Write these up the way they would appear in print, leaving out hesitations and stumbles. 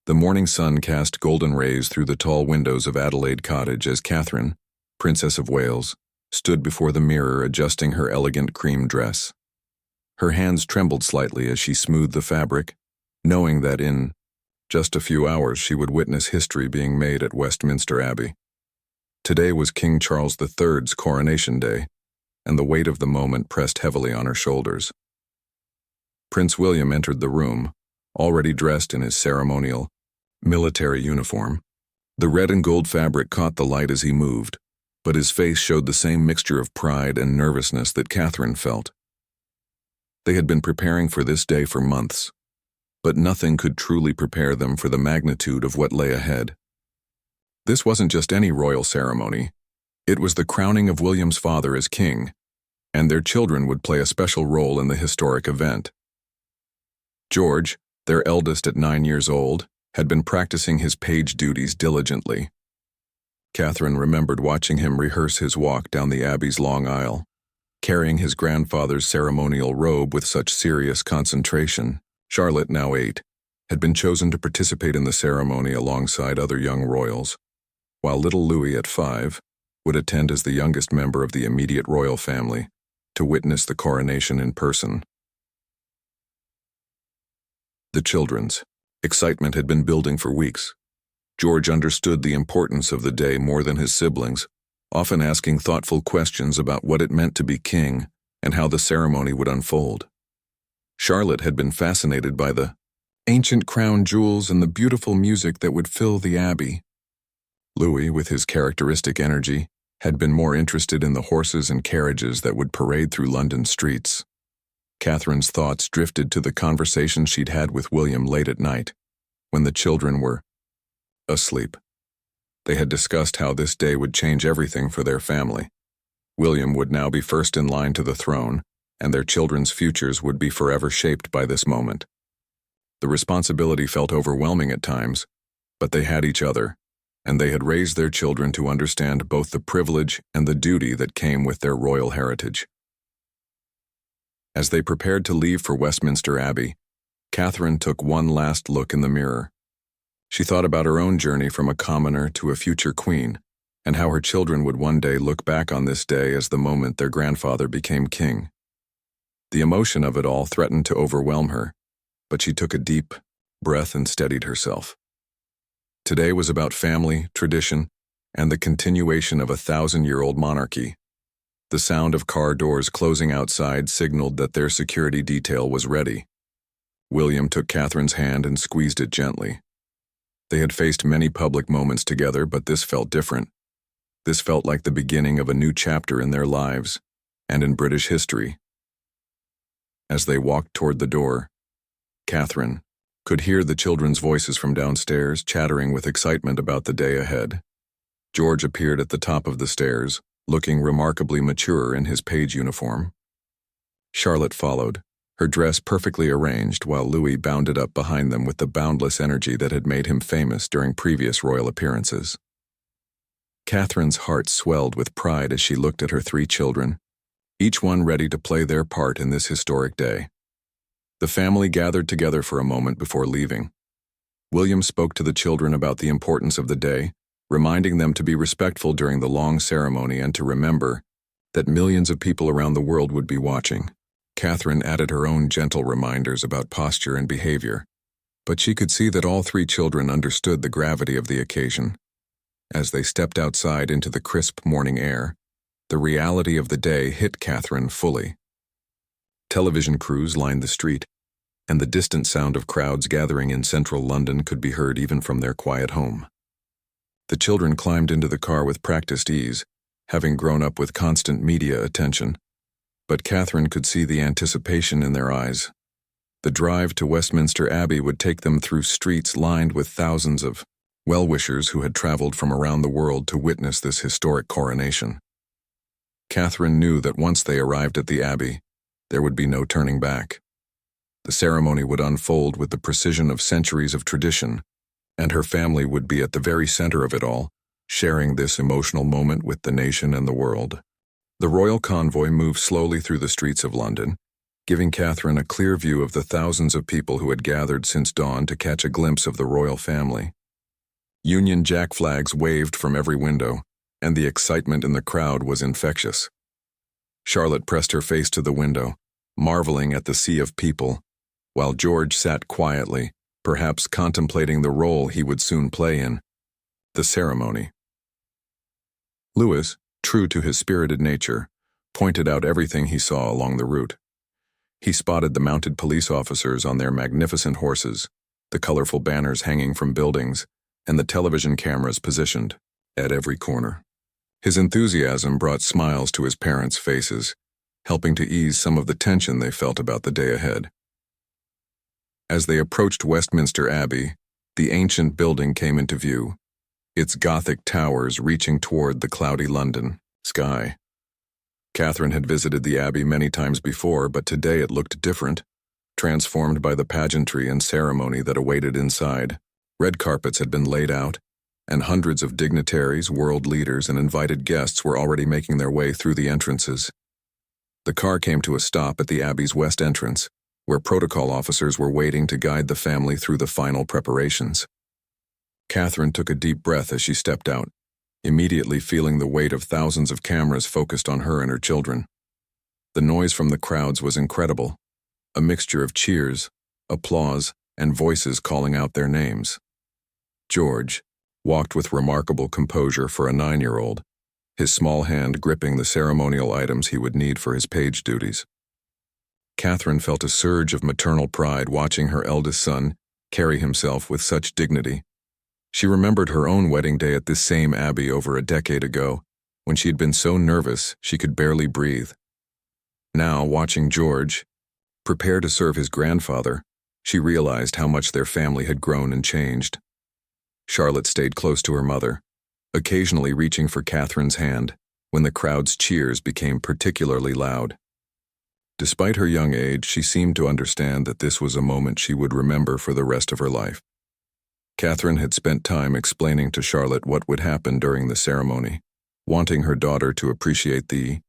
The morning sun cast golden rays through the tall windows of Adelaide Cottage as Catherine, Princess of Wales, stood before the mirror adjusting her elegant cream dress. Her hands trembled slightly as she smoothed the fabric, knowing that in just a few hours she would witness history being made at Westminster Abbey. Today was King Charles III's coronation day, and the weight of the moment pressed heavily on her shoulders. Prince William entered the room, already dressed in his ceremonial, military uniform. The red and gold fabric caught the light as he moved, but his face showed the same mixture of pride and nervousness that Catherine felt. They had been preparing for this day for months, but nothing could truly prepare them for the magnitude of what lay ahead. This wasn't just any royal ceremony. It was the crowning of William's father as king, and their children would play a special role in the historic event. George, their eldest at 9 years old, had been practicing his page duties diligently. Catherine remembered watching him rehearse his walk down the Abbey's long aisle, carrying his grandfather's ceremonial robe with such serious concentration. Charlotte, now 8, had been chosen to participate in the ceremony alongside other young royals, while little Louis at 5 would attend as the youngest member of the immediate royal family to witness the coronation in person. The children's excitement had been building for weeks. George understood the importance of the day more than his siblings, often asking thoughtful questions about what it meant to be king and how the ceremony would unfold. Charlotte had been fascinated by the ancient crown jewels and the beautiful music that would fill the Abbey. Louis, with his characteristic energy, had been more interested in the horses and carriages that would parade through London streets. Catherine's thoughts drifted to the conversation she'd had with William late at night, when the children were asleep. They had discussed how this day would change everything for their family. William would now be first in line to the throne, and their children's futures would be forever shaped by this moment. The responsibility felt overwhelming at times, but they had each other, and they had raised their children to understand both the privilege and the duty that came with their royal heritage. As they prepared to leave for Westminster Abbey, Catherine took one last look in the mirror. She thought about her own journey from a commoner to a future queen, and how her children would one day look back on this day as the moment their grandfather became king. The emotion of it all threatened to overwhelm her, but she took a deep breath and steadied herself. Today was about family, tradition, and the continuation of a 1,000-year-old monarchy. The sound of car doors closing outside signaled that their security detail was ready. William took Catherine's hand and squeezed it gently. They had faced many public moments together, but this felt different. This felt like the beginning of a new chapter in their lives, and in British history. As they walked toward the door, Catherine could hear the children's voices from downstairs chattering with excitement about the day ahead. George appeared at the top of the stairs, looking remarkably mature in his page uniform. Charlotte followed, her dress perfectly arranged, while Louis bounded up behind them with the boundless energy that had made him famous during previous royal appearances. Catherine's heart swelled with pride as she looked at her 3 children, each one ready to play their part in this historic day. The family gathered together for a moment before leaving. William spoke to the children about the importance of the day, reminding them to be respectful during the long ceremony and to remember that millions of people around the world would be watching. Catherine added her own gentle reminders about posture and behavior, but she could see that all 3 children understood the gravity of the occasion. As they stepped outside into the crisp morning air, the reality of the day hit Catherine fully. Television crews lined the street, and the distant sound of crowds gathering in central London could be heard even from their quiet home. The children climbed into the car with practiced ease, having grown up with constant media attention. But Catherine could see the anticipation in their eyes. The drive to Westminster Abbey would take them through streets lined with thousands of well-wishers who had traveled from around the world to witness this historic coronation. Catherine knew that once they arrived at the Abbey, there would be no turning back. The ceremony would unfold with the precision of centuries of tradition, and her family would be at the very center of it all, sharing this emotional moment with the nation and the world. The royal convoy moved slowly through the streets of London, giving Catherine a clear view of the thousands of people who had gathered since dawn to catch a glimpse of the royal family. Union Jack flags waved from every window, and the excitement in the crowd was infectious. Charlotte pressed her face to the window, marveling at the sea of people, while George sat quietly, perhaps contemplating the role he would soon play in the ceremony. Louis, true to his spirited nature, pointed out everything he saw along the route. He spotted the mounted police officers on their magnificent horses, the colorful banners hanging from buildings, and the television cameras positioned at every corner. His enthusiasm brought smiles to his parents' faces, helping to ease some of the tension they felt about the day ahead. As they approached Westminster Abbey, the ancient building came into view, its Gothic towers reaching toward the cloudy London sky. Catherine had visited the Abbey many times before, but today it looked different, transformed by the pageantry and ceremony that awaited inside. Red carpets had been laid out, and hundreds of dignitaries, world leaders, and invited guests were already making their way through the entrances. The car came to a stop at the Abbey's west entrance, where protocol officers were waiting to guide the family through the final preparations. Catherine took a deep breath as she stepped out, immediately feeling the weight of thousands of cameras focused on her and her children. The noise from the crowds was incredible, a mixture of cheers, applause, and voices calling out their names. George walked with remarkable composure for a 9-year-old, his small hand gripping the ceremonial items he would need for his page duties. Catherine felt a surge of maternal pride watching her eldest son carry himself with such dignity. She remembered her own wedding day at this same Abbey over a decade ago, when she had been so nervous she could barely breathe. Now, watching George prepare to serve his grandfather, she realized how much their family had grown and changed. Charlotte stayed close to her mother, occasionally reaching for Catherine's hand when the crowd's cheers became particularly loud. Despite her young age, she seemed to understand that this was a moment she would remember for the rest of her life. Catherine had spent time explaining to Charlotte what would happen during the ceremony, wanting her daughter to appreciate the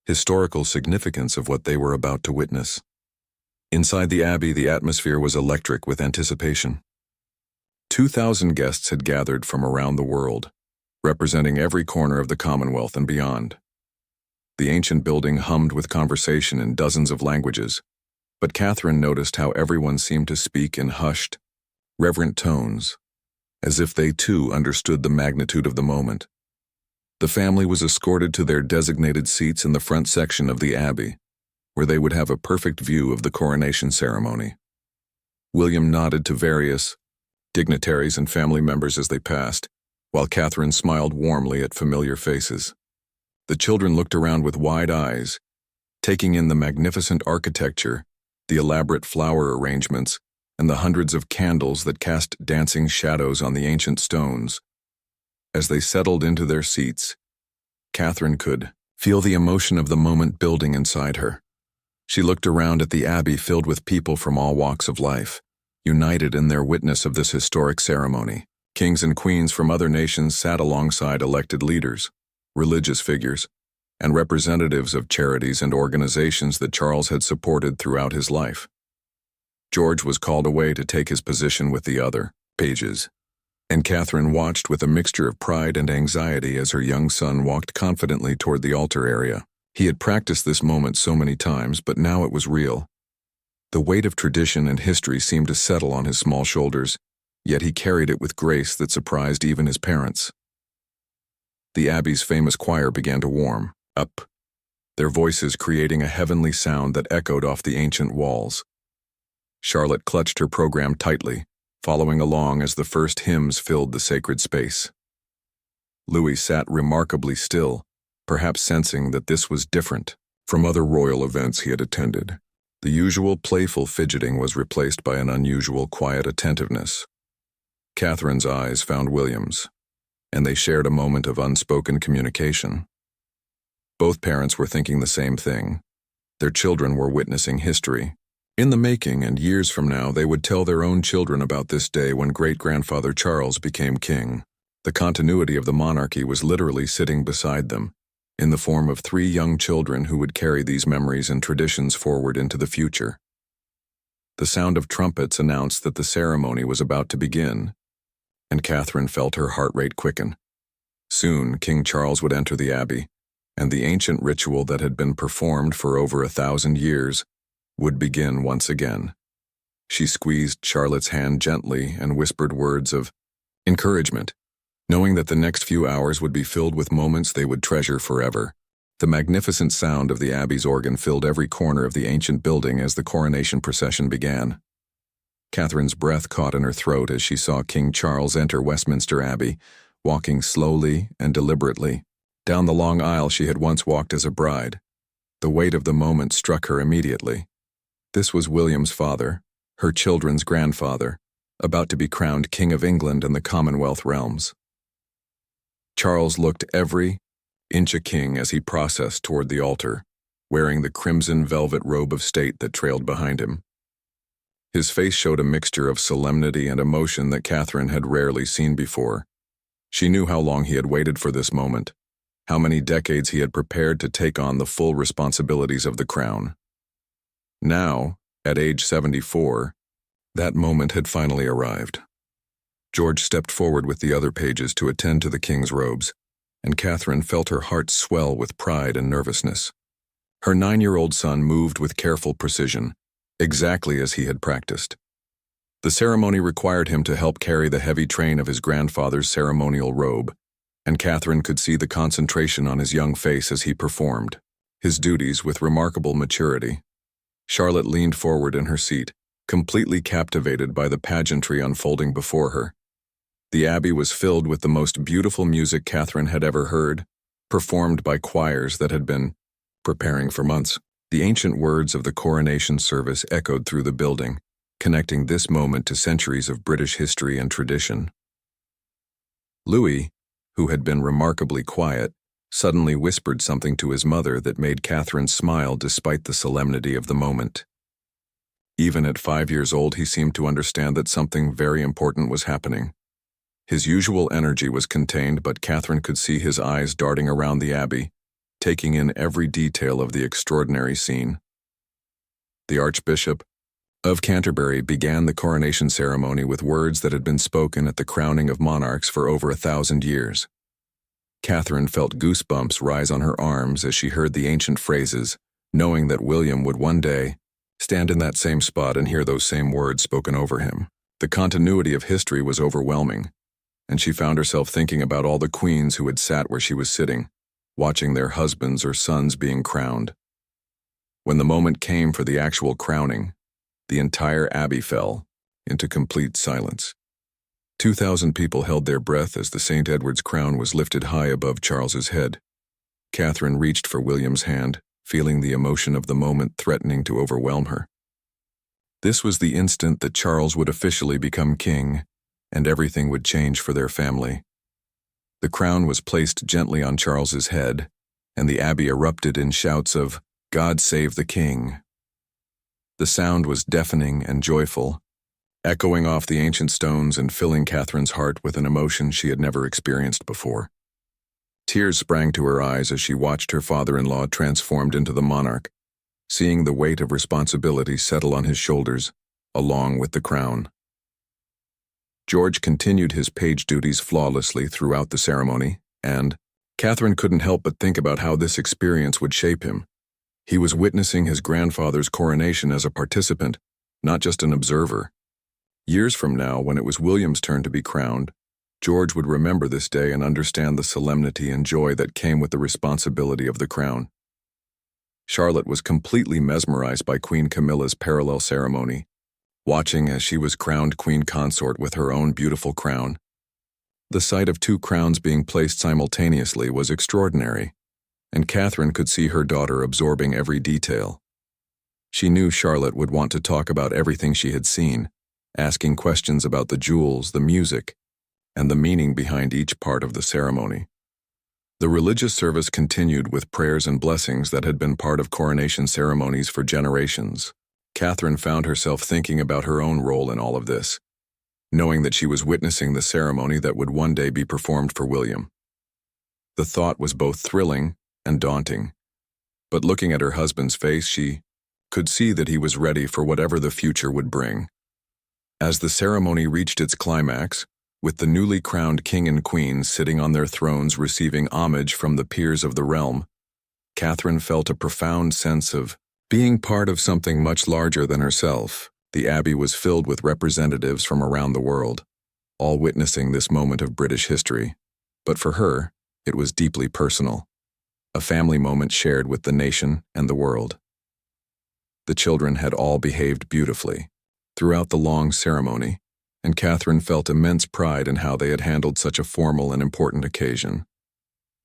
historical significance of what they were about to witness. Inside the Abbey, the atmosphere was electric with anticipation. 2,000 guests had gathered from around the world, representing every corner of the Commonwealth and beyond. The ancient building hummed with conversation in dozens of languages, but Catherine noticed how everyone seemed to speak in hushed, reverent tones, as if they too understood the magnitude of the moment. The family was escorted to their designated seats in the front section of the Abbey, where they would have a perfect view of the coronation ceremony. William nodded to various dignitaries and family members as they passed, while Catherine smiled warmly at familiar faces. The children looked around with wide eyes, taking in the magnificent architecture, the elaborate flower arrangements, and the hundreds of candles that cast dancing shadows on the ancient stones. As they settled into their seats, Catherine could feel the emotion of the moment building inside her. She looked around at the Abbey filled with people from all walks of life, united in their witness of this historic ceremony. Kings and queens from other nations sat alongside elected leaders, religious figures, and representatives of charities and organizations that Charles had supported throughout his life. George was called away to take his position with the other pages, and Catherine watched with a mixture of pride and anxiety as her young son walked confidently toward the altar area. He had practiced this moment so many times, but now it was real. The weight of tradition and history seemed to settle on his small shoulders, yet he carried it with grace that surprised even his parents. The Abbey's famous choir began to warm up, their voices creating a heavenly sound that echoed off the ancient walls. Charlotte clutched her program tightly, following along as the first hymns filled the sacred space. Louis sat remarkably still, perhaps sensing that this was different from other royal events he had attended. The usual playful fidgeting was replaced by an unusual quiet attentiveness. Catherine's eyes found William's, and they shared a moment of unspoken communication. Both parents were thinking the same thing. Their children were witnessing history in the making, and years from now they would tell their own children about this day when great-grandfather Charles became king. The continuity of the monarchy was literally sitting beside them, in the form of 3 young children who would carry these memories and traditions forward into the future. The sound of trumpets announced that the ceremony was about to begin, and Catherine felt her heart rate quicken. Soon, King Charles would enter the Abbey, and the ancient ritual that had been performed for over 1,000 years would begin once again. She squeezed Charlotte's hand gently and whispered words of encouragement, knowing that the next few hours would be filled with moments they would treasure forever. The magnificent sound of the Abbey's organ filled every corner of the ancient building as the coronation procession began. Catherine's breath caught in her throat as she saw King Charles enter Westminster Abbey, walking slowly and deliberately down the long aisle she had once walked as a bride. The weight of the moment struck her immediately. This was William's father, her children's grandfather, about to be crowned King of England and the Commonwealth realms. Charles looked every inch a king as he processed toward the altar, wearing the crimson velvet robe of state that trailed behind him. His face showed a mixture of solemnity and emotion that Catherine had rarely seen before. She knew how long he had waited for this moment, how many decades he had prepared to take on the full responsibilities of the crown. Now, at age 74, that moment had finally arrived. George stepped forward with the other pages to attend to the king's robes, and Catherine felt her heart swell with pride and nervousness. Her 9-year-old son moved with careful precision, exactly as he had practiced. The ceremony required him to help carry the heavy train of his grandfather's ceremonial robe, and Catherine could see the concentration on his young face as he performed his duties with remarkable maturity. Charlotte leaned forward in her seat, completely captivated by the pageantry unfolding before her. The Abbey was filled with the most beautiful music Catherine had ever heard, performed by choirs that had been preparing for months. The ancient words of the coronation service echoed through the building, connecting this moment to centuries of British history and tradition. Louis, who had been remarkably quiet, suddenly whispered something to his mother that made Catherine smile despite the solemnity of the moment. Even at 5 years old, he seemed to understand that something very important was happening. His usual energy was contained, but Catherine could see his eyes darting around the Abbey, taking in every detail of the extraordinary scene. The Archbishop of Canterbury began the coronation ceremony with words that had been spoken at the crowning of monarchs for over 1,000 years. Catherine felt goosebumps rise on her arms as she heard the ancient phrases, knowing that William would one day stand in that same spot and hear those same words spoken over him. The continuity of history was overwhelming, and she found herself thinking about all the queens who had sat where she was sitting, watching their husbands or sons being crowned. When the moment came for the actual crowning, the entire Abbey fell into complete silence. 2,000 people held their breath as the St. Edward's crown was lifted high above Charles's head. Catherine reached for William's hand, feeling the emotion of the moment threatening to overwhelm her. This was the instant that Charles would officially become king, and everything would change for their family. The crown was placed gently on Charles's head, and the Abbey erupted in shouts of, "God save the King." The sound was deafening and joyful, echoing off the ancient stones and filling Catherine's heart with an emotion she had never experienced before. Tears sprang to her eyes as she watched her father-in-law transformed into the monarch, seeing the weight of responsibility settle on his shoulders, along with the crown. George continued his page duties flawlessly throughout the ceremony, and Catherine couldn't help but think about how this experience would shape him. He was witnessing his grandfather's coronation as a participant, not just an observer. Years from now, when it was William's turn to be crowned, George would remember this day and understand the solemnity and joy that came with the responsibility of the crown. Charlotte was completely mesmerized by Queen Camilla's parallel ceremony, watching as she was crowned queen consort with her own beautiful crown. The sight of 2 crowns being placed simultaneously was extraordinary, and Catherine could see her daughter absorbing every detail. She knew Charlotte would want to talk about everything she had seen, asking questions about the jewels, the music, and the meaning behind each part of the ceremony. The religious service continued with prayers and blessings that had been part of coronation ceremonies for generations. Catherine found herself thinking about her own role in all of this, knowing that she was witnessing the ceremony that would one day be performed for William. The thought was both thrilling and daunting. But looking at her husband's face, she could see that he was ready for whatever the future would bring. As the ceremony reached its climax, with the newly crowned king and queen sitting on their thrones receiving homage from the peers of the realm, Catherine felt a profound sense of being part of something much larger than herself. The Abbey was filled with representatives from around the world, all witnessing this moment of British history. But for her, it was deeply personal, a family moment shared with the nation and the world. The children had all behaved beautifully throughout the long ceremony, and Catherine felt immense pride in how they had handled such a formal and important occasion.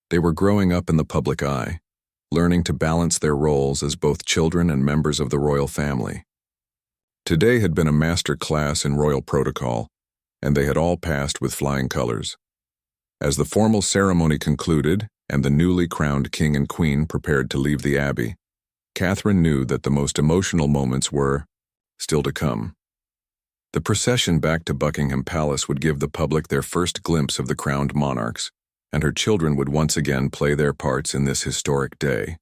They were growing up in the public eye, learning to balance their roles as both children and members of the royal family. Today had been a master class in royal protocol, and they had all passed with flying colors. As the formal ceremony concluded and the newly crowned king and queen prepared to leave the Abbey, Catherine knew that the most emotional moments were still to come. The procession back to Buckingham Palace would give the public their first glimpse of the crowned monarchs, and her children would once again play their parts in this historic day.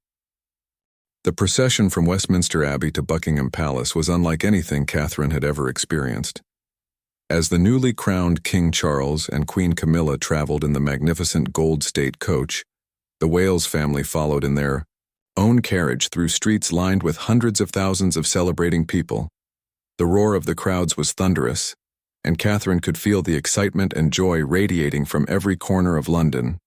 The procession from Westminster Abbey to Buckingham Palace was unlike anything Catherine had ever experienced. As the newly crowned King Charles and Queen Camilla traveled in the magnificent gold state coach, the Wales family followed in their own carriage through streets lined with hundreds of thousands of celebrating people. The roar of the crowds was thunderous, and Catherine could feel the excitement and joy radiating from every corner of London.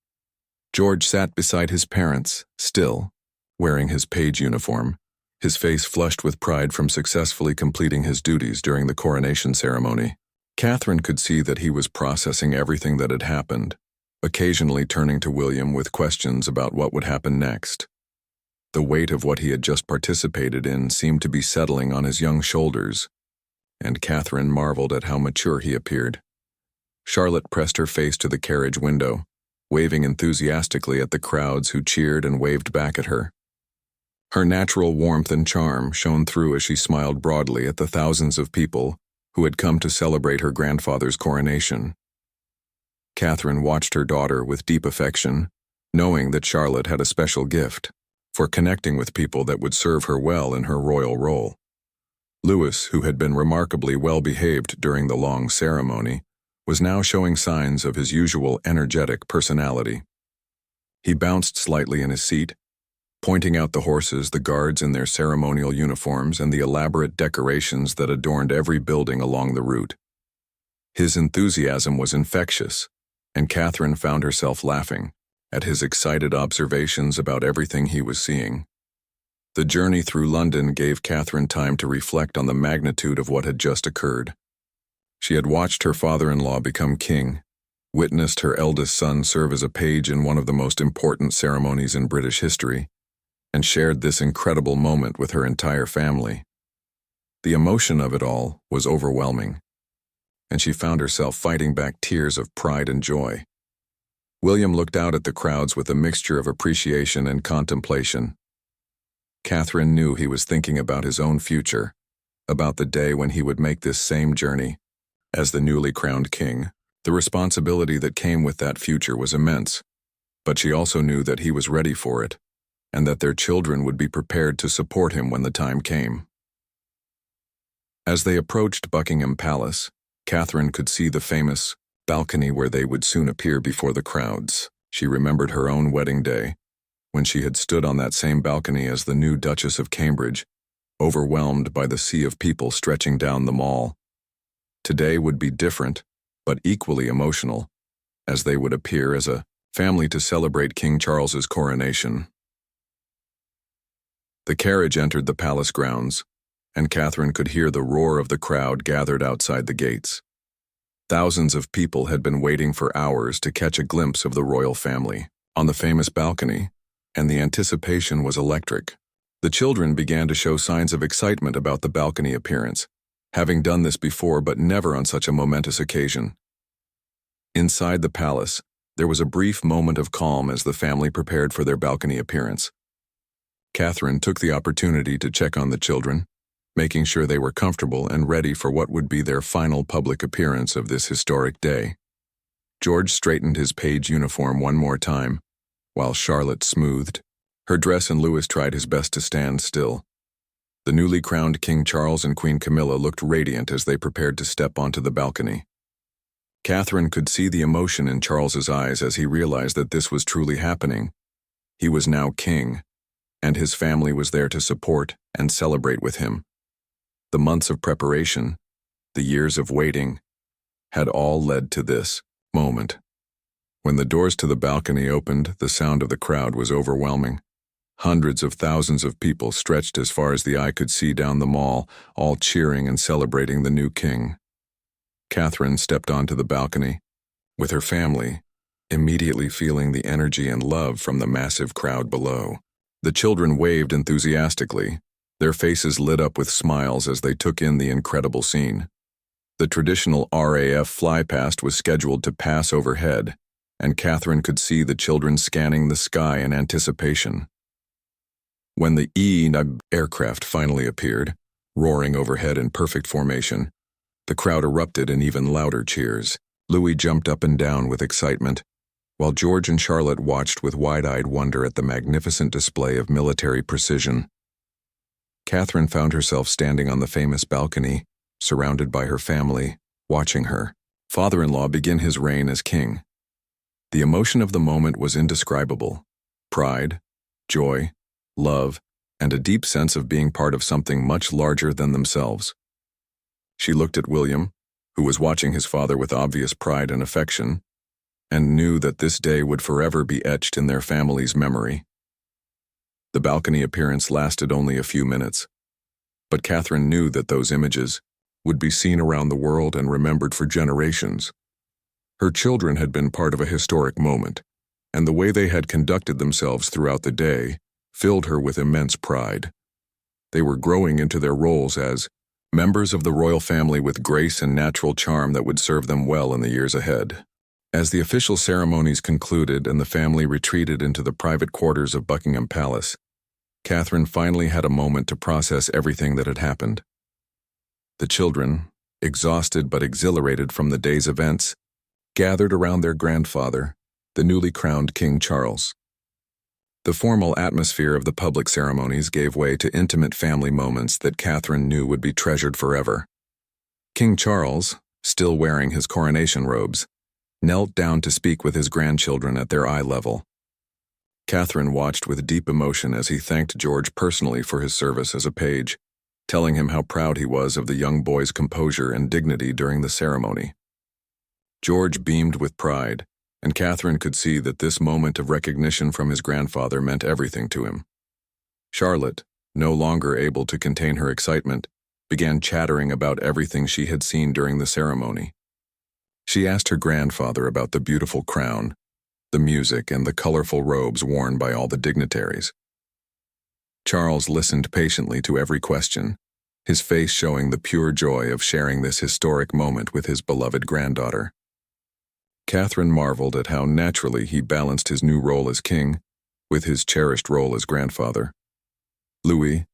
George sat beside his parents, still, wearing his page uniform, his face flushed with pride from successfully completing his duties during the coronation ceremony. Catherine could see that he was processing everything that had happened, occasionally turning to William with questions about what would happen next. The weight of what he had just participated in seemed to be settling on his young shoulders, and Catherine marveled at how mature he appeared. Charlotte pressed her face to the carriage window, waving enthusiastically at the crowds who cheered and waved back at her. Her natural warmth and charm shone through as she smiled broadly at the thousands of people who had come to celebrate her grandfather's coronation. Catherine watched her daughter with deep affection, knowing that Charlotte had a special gift for connecting with people that would serve her well in her royal role. Louis, who had been remarkably well-behaved during the long ceremony, was now showing signs of his usual energetic personality. He bounced slightly in his seat, pointing out the horses, the guards in their ceremonial uniforms, and the elaborate decorations that adorned every building along the route. His enthusiasm was infectious, and Catherine found herself laughing at his excited observations about everything he was seeing. The journey through London gave Catherine time to reflect on the magnitude of what had just occurred. She had watched her father-in-law become king, witnessed her eldest son serve as a page in one of the most important ceremonies in British history, and shared this incredible moment with her entire family. The emotion of it all was overwhelming, and she found herself fighting back tears of pride and joy. William looked out at the crowds with a mixture of appreciation and contemplation. Catherine knew he was thinking about his own future, about the day when he would make this same journey. As the newly crowned king, the responsibility that came with that future was immense, but she also knew that he was ready for it, and that their children would be prepared to support him when the time came. As they approached Buckingham Palace, Catherine could see the famous balcony where they would soon appear before the crowds. She remembered her own wedding day, when she had stood on that same balcony as the new Duchess of Cambridge, overwhelmed by the sea of people stretching down the Mall. Today would be different, but equally emotional, as they would appear as a family to celebrate King Charles's coronation. The carriage entered the palace grounds, and Catherine could hear the roar of the crowd gathered outside the gates. Thousands of people had been waiting for hours to catch a glimpse of the royal family on the famous balcony, and the anticipation was electric. The children began to show signs of excitement about the balcony appearance, having done this before but never on such a momentous occasion. Inside the palace, there was a brief moment of calm as the family prepared for their balcony appearance. Catherine took the opportunity to check on the children, making sure they were comfortable and ready for what would be their final public appearance of this historic day. George straightened his page uniform one more time, while Charlotte smoothed Her dress and Louis tried his best to stand still. The newly crowned King Charles and Queen Camilla looked radiant as they prepared to step onto the balcony. Catherine could see the emotion in Charles's eyes as he realized that this was truly happening. He was now king, and his family was there to support and celebrate with him. The months of preparation, the years of waiting, had all led to this moment. When the doors to the balcony opened, the sound of the crowd was overwhelming. Hundreds of thousands of people stretched as far as the eye could see down the mall, all cheering and celebrating the new king. Catherine stepped onto the balcony, with her family, immediately feeling the energy and love from the massive crowd below. The children waved enthusiastically, their faces lit up with smiles as they took in the incredible scene. The traditional RAF flypast was scheduled to pass overhead, and Catherine could see the children scanning the sky in anticipation. When the E-9 aircraft finally appeared, roaring overhead in perfect formation, the crowd erupted in even louder cheers. Louis jumped up and down with excitement, while George and Charlotte watched with wide-eyed wonder at the magnificent display of military precision. Catherine found herself standing on the famous balcony, surrounded by her family, watching her father-in-law begin his reign as king. The emotion of the moment was indescribable. Pride, joy, love, and a deep sense of being part of something much larger than themselves. She looked at William, who was watching his father with obvious pride and affection, and knew that this day would forever be etched in their family's memory. The balcony appearance lasted only a few minutes, but Catherine knew that those images would be seen around the world and remembered for generations. Her children had been part of a historic moment, and the way they had conducted themselves throughout the day filled her with immense pride. They were growing into their roles as members of the royal family with grace and natural charm that would serve them well in the years ahead. As the official ceremonies concluded and the family retreated into the private quarters of Buckingham Palace, Catherine finally had a moment to process everything that had happened. The children, exhausted but exhilarated from the day's events, gathered around their grandfather, the newly crowned King Charles. The formal atmosphere of the public ceremonies gave way to intimate family moments that Catherine knew would be treasured forever. King Charles, still wearing his coronation robes, knelt down to speak with his grandchildren at their eye level. Catherine watched with deep emotion as he thanked George personally for his service as a page, telling him how proud he was of the young boy's composure and dignity during the ceremony. George beamed with pride, and Catherine could see that this moment of recognition from his grandfather meant everything to him. Charlotte, no longer able to contain her excitement, began chattering about everything she had seen during the ceremony. She asked her grandfather about the beautiful crown, the music, and the colorful robes worn by all the dignitaries. Charles listened patiently to every question, his face showing the pure joy of sharing this historic moment with his beloved granddaughter. Catherine marveled at how naturally he balanced his new role as king with his cherished role as grandfather. Louis,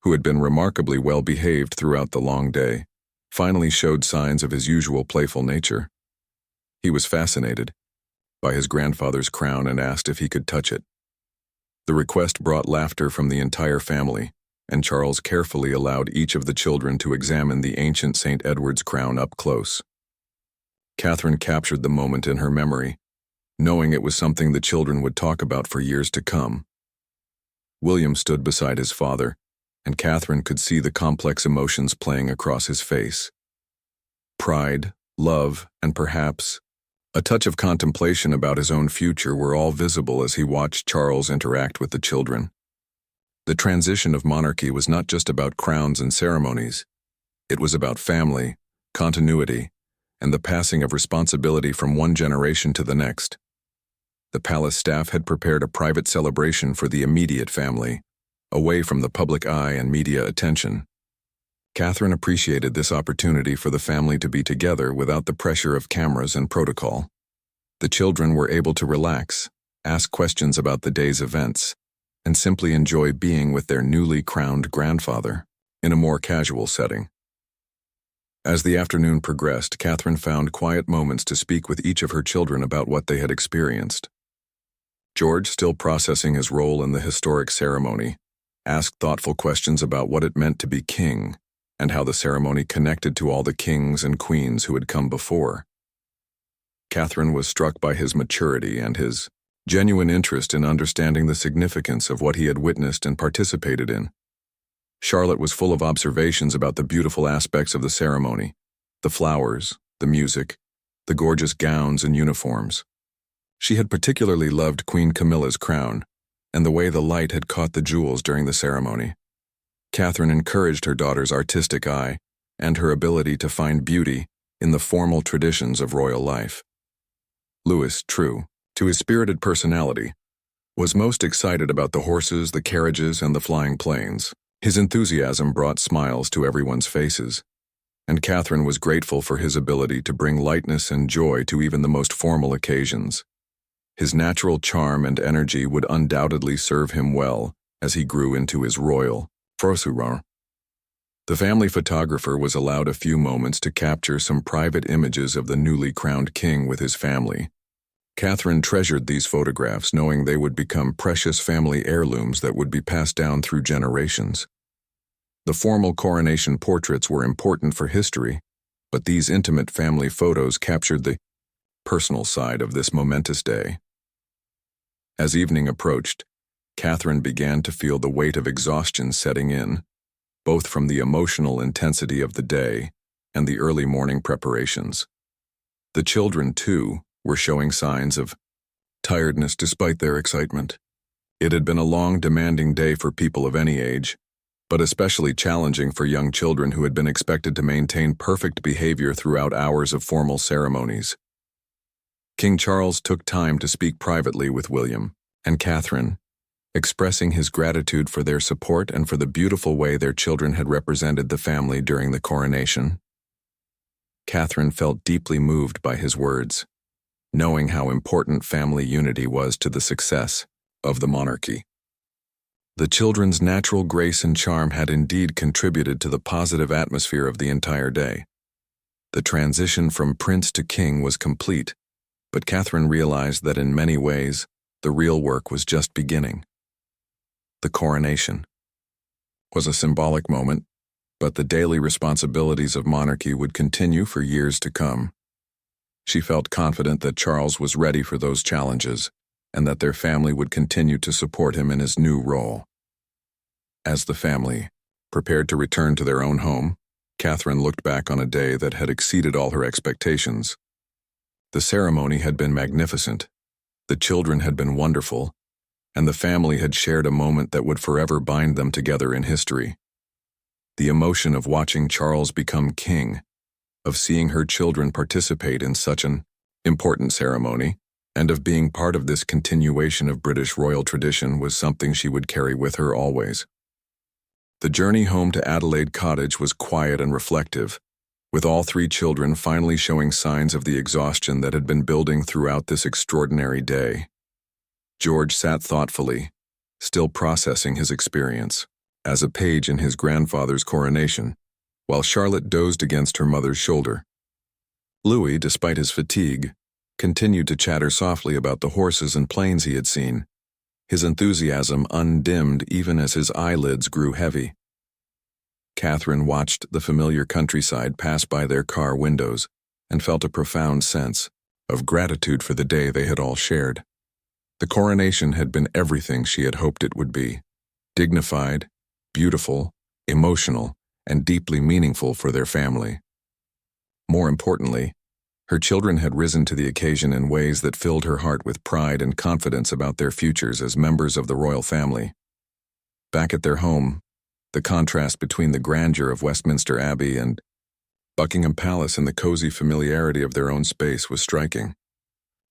who had been remarkably well behaved throughout the long day, finally showed signs of his usual playful nature. He was fascinated by his grandfather's crown and asked if he could touch it. The request brought laughter from the entire family, and Charles carefully allowed each of the children to examine the ancient St. Edward's crown up close. Catherine captured the moment in her memory, knowing it was something the children would talk about for years to come. William stood beside his father, and Catherine could see the complex emotions playing across his face. Pride, love, and perhaps a touch of contemplation about his own future were all visible as he watched Charles interact with the children. The transition of monarchy was not just about crowns and ceremonies. It was about family, continuity, and the passing of responsibility from one generation to the next. The palace staff had prepared a private celebration for the immediate family, away from the public eye and media attention. Catherine appreciated this opportunity for the family to be together without the pressure of cameras and protocol. The children were able to relax, ask questions about the day's events, and simply enjoy being with their newly crowned grandfather in a more casual setting. As the afternoon progressed, Catherine found quiet moments to speak with each of her children about what they had experienced. George, still processing his role in the historic ceremony, asked thoughtful questions about what it meant to be king and how the ceremony connected to all the kings and queens who had come before. Catherine was struck by his maturity and his genuine interest in understanding the significance of what he had witnessed and participated in. Charlotte was full of observations about the beautiful aspects of the ceremony, the flowers, the music, the gorgeous gowns and uniforms. She had particularly loved Queen Camilla's crown and the way the light had caught the jewels during the ceremony. Catherine encouraged her daughter's artistic eye and her ability to find beauty in the formal traditions of royal life. Louis, true to his spirited personality, was most excited about the horses, the carriages, and the flying planes. His enthusiasm brought smiles to everyone's faces, and Catherine was grateful for his ability to bring lightness and joy to even the most formal occasions. His natural charm and energy would undoubtedly serve him well as he grew into his royal frosura. The family photographer was allowed a few moments to capture some private images of the newly crowned king with his family. Catherine treasured these photographs, knowing they would become precious family heirlooms that would be passed down through generations. The formal coronation portraits were important for history, but these intimate family photos captured the personal side of this momentous day. As evening approached, Catherine began to feel the weight of exhaustion setting in, both from the emotional intensity of the day and the early morning preparations. The children, too, were showing signs of tiredness despite their excitement. It had been a long, demanding day for people of any age, but especially challenging for young children who had been expected to maintain perfect behavior throughout hours of formal ceremonies. King Charles took time to speak privately with William and Catherine, expressing his gratitude for their support and for the beautiful way their children had represented the family during the coronation. Catherine felt deeply moved by his words, knowing how important family unity was to the success of the monarchy. The children's natural grace and charm had indeed contributed to the positive atmosphere of the entire day. The transition from prince to king was complete, but Catherine realized that in many ways, the real work was just beginning. The coronation was a symbolic moment, but the daily responsibilities of monarchy would continue for years to come. She felt confident that Charles was ready for those challenges and that their family would continue to support him in his new role. As the family prepared to return to their own home, Catherine looked back on a day that had exceeded all her expectations. The ceremony had been magnificent, the children had been wonderful, and the family had shared a moment that would forever bind them together in history. The emotion of watching Charles become king, of seeing her children participate in such an important ceremony, and of being part of this continuation of British royal tradition was something she would carry with her always. The journey home to Adelaide Cottage was quiet and reflective, with all three children finally showing signs of the exhaustion that had been building throughout this extraordinary day. George sat thoughtfully, still processing his experience, as a page in his grandfather's coronation, while Charlotte dozed against her mother's shoulder. Louis, despite his fatigue, continued to chatter softly about the horses and planes he had seen, his enthusiasm undimmed even as his eyelids grew heavy. Catherine watched the familiar countryside pass by their car windows and felt a profound sense of gratitude for the day they had all shared. The coronation had been everything she had hoped it would be: dignified, beautiful, emotional, and deeply meaningful for their family. More importantly, her children had risen to the occasion in ways that filled her heart with pride and confidence about their futures as members of the royal family. Back at their home, the contrast between the grandeur of Westminster Abbey and Buckingham Palace and the cozy familiarity of their own space was striking.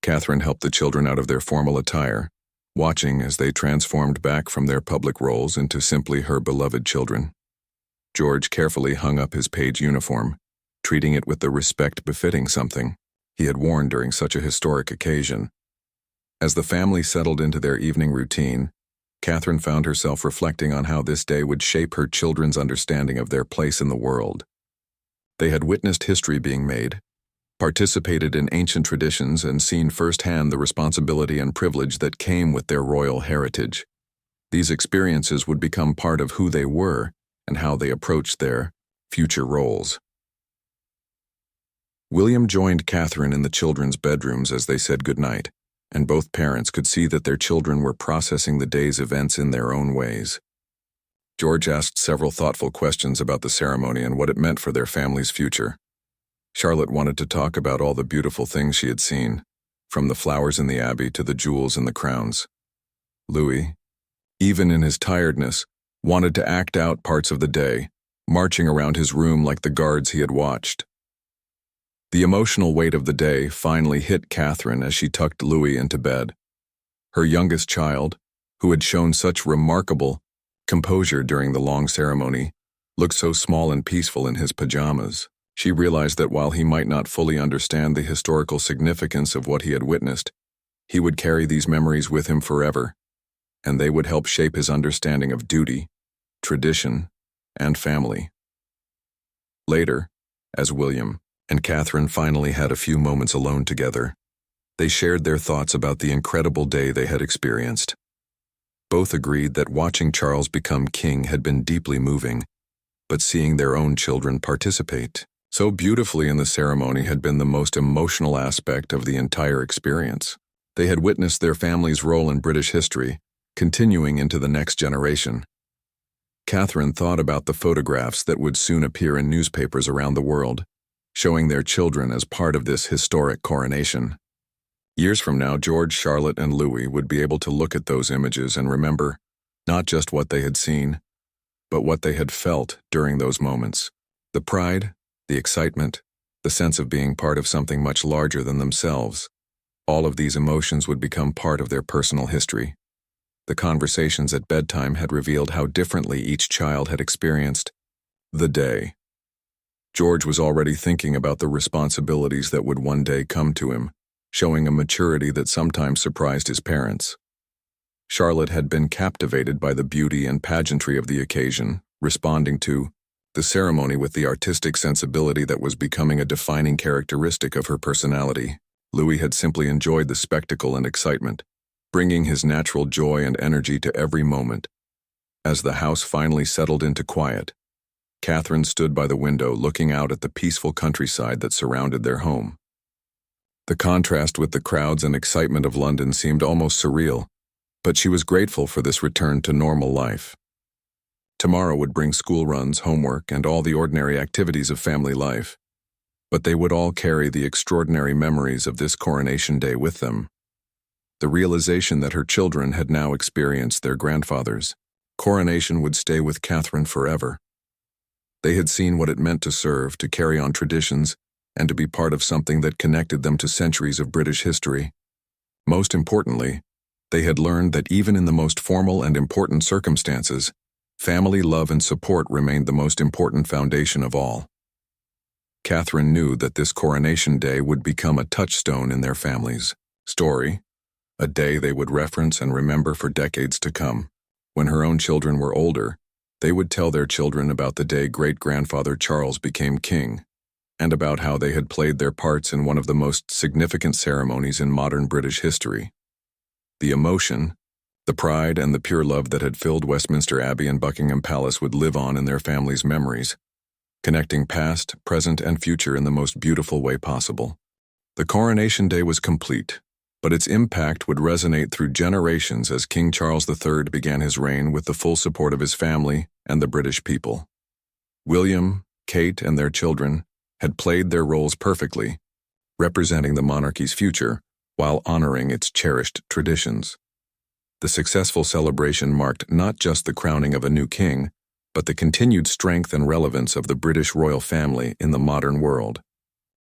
Catherine helped the children out of their formal attire, watching as they transformed back from their public roles into simply her beloved children. George carefully hung up his page uniform, treating it with the respect befitting something he had worn during such a historic occasion. As the family settled into their evening routine, Catherine found herself reflecting on how this day would shape her children's understanding of their place in the world. They had witnessed history being made, participated in ancient traditions, and seen firsthand the responsibility and privilege that came with their royal heritage. These experiences would become part of who they were and how they approached their future roles. William joined Catherine in the children's bedrooms as they said goodnight, and both parents could see that their children were processing the day's events in their own ways. George asked several thoughtful questions about the ceremony and what it meant for their family's future. Charlotte wanted to talk about all the beautiful things she had seen, from the flowers in the Abbey to the jewels and the crowns. Louis, even in his tiredness, wanted to act out parts of the day, marching around his room like the guards he had watched. The emotional weight of the day finally hit Catherine as she tucked Louis into bed. Her youngest child, who had shown such remarkable composure during the long ceremony, looked so small and peaceful in his pajamas. She realized that while he might not fully understand the historical significance of what he had witnessed, he would carry these memories with him forever, and they would help shape his understanding of duty, tradition, and family. Later, as William and Catherine finally had a few moments alone together, they shared their thoughts about the incredible day they had experienced. Both agreed that watching Charles become king had been deeply moving, but seeing their own children participate so beautifully in the ceremony had been the most emotional aspect of the entire experience. They had witnessed their family's role in British history, continuing into the next generation. Catherine thought about the photographs that would soon appear in newspapers around the world, showing their children as part of this historic coronation. Years from now, George, Charlotte, and Louis would be able to look at those images and remember not just what they had seen, but what they had felt during those moments. The pride, the excitement, the sense of being part of something much larger than themselves. All of these emotions would become part of their personal history. The conversations at bedtime had revealed how differently each child had experienced the day. George was already thinking about the responsibilities that would one day come to him, showing a maturity that sometimes surprised his parents. Charlotte had been captivated by the beauty and pageantry of the occasion, responding to the ceremony with the artistic sensibility that was becoming a defining characteristic of her personality. Louis had simply enjoyed the spectacle and excitement, bringing his natural joy and energy to every moment. As the house finally settled into quiet, Catherine stood by the window looking out at the peaceful countryside that surrounded their home. The contrast with the crowds and excitement of London seemed almost surreal, but she was grateful for this return to normal life. Tomorrow would bring school runs, homework, and all the ordinary activities of family life, but they would all carry the extraordinary memories of this coronation day with them. The realization that her children had now experienced their grandfather's coronation would stay with Catherine forever. They had seen what it meant to serve, to carry on traditions, and to be part of something that connected them to centuries of British history. Most importantly, they had learned that even in the most formal and important circumstances, family love and support remained the most important foundation of all. Catherine knew that this coronation day would become a touchstone in their family's story, a day they would reference and remember for decades to come. When her own children were older, they would tell their children about the day great-grandfather Charles became king, and about how they had played their parts in one of the most significant ceremonies in modern British history. The emotion, the pride, and the pure love that had filled Westminster Abbey and Buckingham Palace would live on in their family's memories, connecting past, present, and future in the most beautiful way possible. The coronation day was complete, but its impact would resonate through generations as King Charles III began his reign with the full support of his family and the British people. William, Kate, and their children had played their roles perfectly, representing the monarchy's future while honoring its cherished traditions. The successful celebration marked not just the crowning of a new king, but the continued strength and relevance of the British royal family in the modern world.